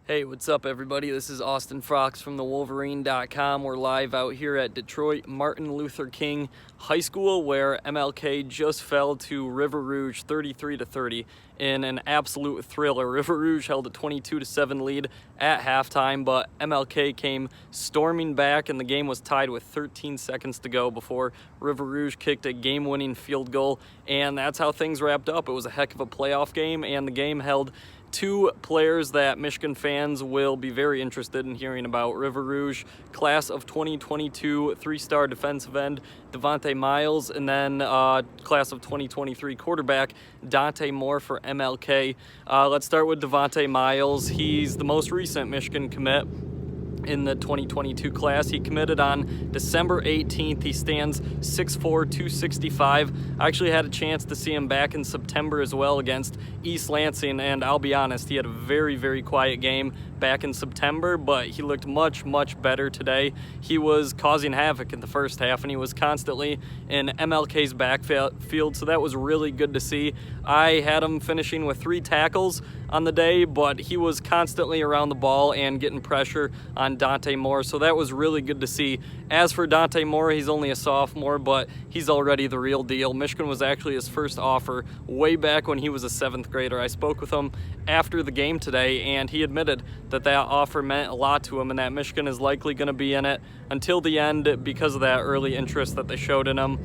Hey, what's up, everybody? This is Austin Fox from the Wolverine.com. We're live out here at Detroit Martin Luther King High School, where MLK just fell to River Rouge 33-30 in an absolute thriller. River Rouge held a 22-7 lead at halftime, but MLK came storming back, and the game was tied with 13 seconds to go before River Rouge kicked a game-winning field goal, and that's how things wrapped up. It was a heck of a playoff game, and the game held two players that Michigan fans will be very interested in hearing about. River Rouge, class of 2022, three-star defensive end Davonte Miles, and then class of 2023 quarterback Dante Moore for MLK. Let's start with Davonte Miles. He's the most recent Michigan commit in the 2022 class. He committed on December 18th. He stands 6'4", 265. I actually had a chance to see him back in September as well against East Lansing, and I'll be honest, he had a very, very quiet game back in September, but he looked much, much better today. He was causing havoc in the first half, and he was constantly in MLK's backfield, so that was really good to see. I had him finishing with 3 tackles on the day, but he was constantly around the ball and getting pressure on Dante Moore, so that was really good to see. As for Dante Moore, he's only a sophomore, but he's already the real deal. Michigan was actually his first offer way back when he was a 7th grader. I spoke with him after the game today, and he admitted that offer meant a lot to him and that Michigan is likely going to be in it until the end because of that early interest that they showed in him.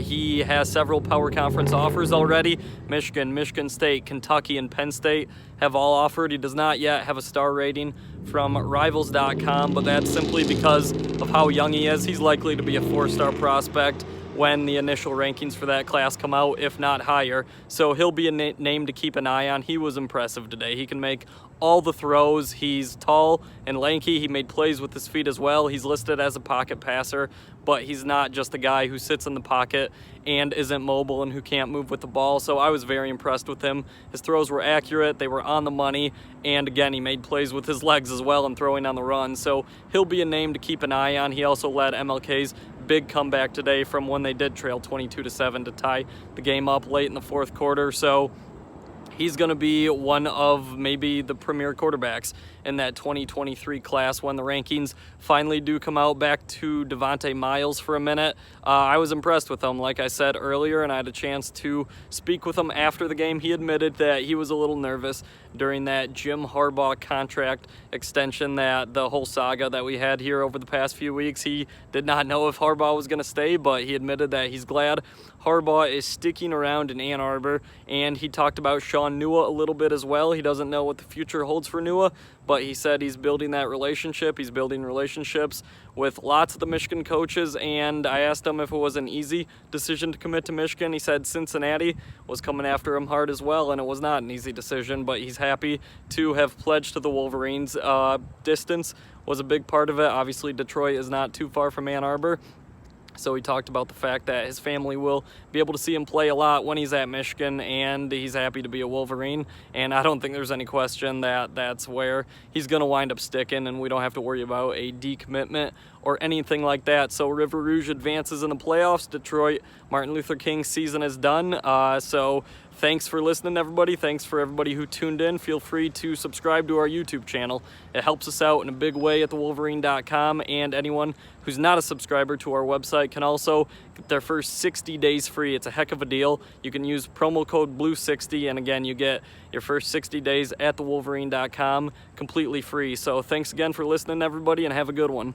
He has several power conference offers already. Michigan, Michigan State, Kentucky, and Penn State have all offered. He does not yet have a star rating from Rivals.com, but that's simply because of how young he is. He's likely to be a 4-star prospect when the initial rankings for that class come out, if not higher. So he'll be a name to keep an eye on. He was impressive today. He can make all the throws. He's tall and lanky. He made plays with his feet as well. He's listed as a pocket passer, but he's not just a guy who sits in the pocket and isn't mobile and who can't move with the ball. So I was very impressed with him. His throws were accurate. They were on the money. And again, he made plays with his legs as well and throwing on the run. So he'll be a name to keep an eye on. He also led MLK's big comeback today from when they did trail 22-7 to tie the game up late in the fourth quarter. So he's going to be one of maybe the premier quarterbacks in that 2023 class when the rankings finally do come out. Back to Davonte Miles for a minute. I was impressed with him, like I said earlier, and I had a chance to speak with him after the game. He admitted that he was a little nervous during that Jim Harbaugh contract extension, that the whole saga that we had here over the past few weeks. He did not know if Harbaugh was going to stay, but he admitted that he's glad Harbaugh is sticking around in Ann Arbor, and he talked about Sean Nua a little bit as well. He doesn't know what the future holds for Nua, but he said he's building that relationship. He's building relationships with lots of the Michigan coaches, and I asked him if it was an easy decision to commit to Michigan. He said Cincinnati was coming after him hard as well, and it was not an easy decision, but he's happy to have pledged to the Wolverines. Distance was a big part of it. Obviously, Detroit is not too far from Ann Arbor. So he talked about the fact that his family will be able to see him play a lot when he's at Michigan, and he's happy to be a Wolverine. And I don't think there's any question that that's where he's going to wind up sticking, and we don't have to worry about a decommitment or anything like that. So River Rouge advances in the playoffs. Detroit Martin Luther King season is done. So thanks for listening, everybody. Thanks for everybody who tuned in. Feel free to subscribe to our YouTube channel. It helps us out in a big way at thewolverine.com, and anyone who's not a subscriber to our website can also get their first 60 days free. It's a heck of a deal. You can use promo code BLUE60, and again, you get your first 60 days at thewolverine.com completely free. So thanks again for listening, everybody, and have a good one.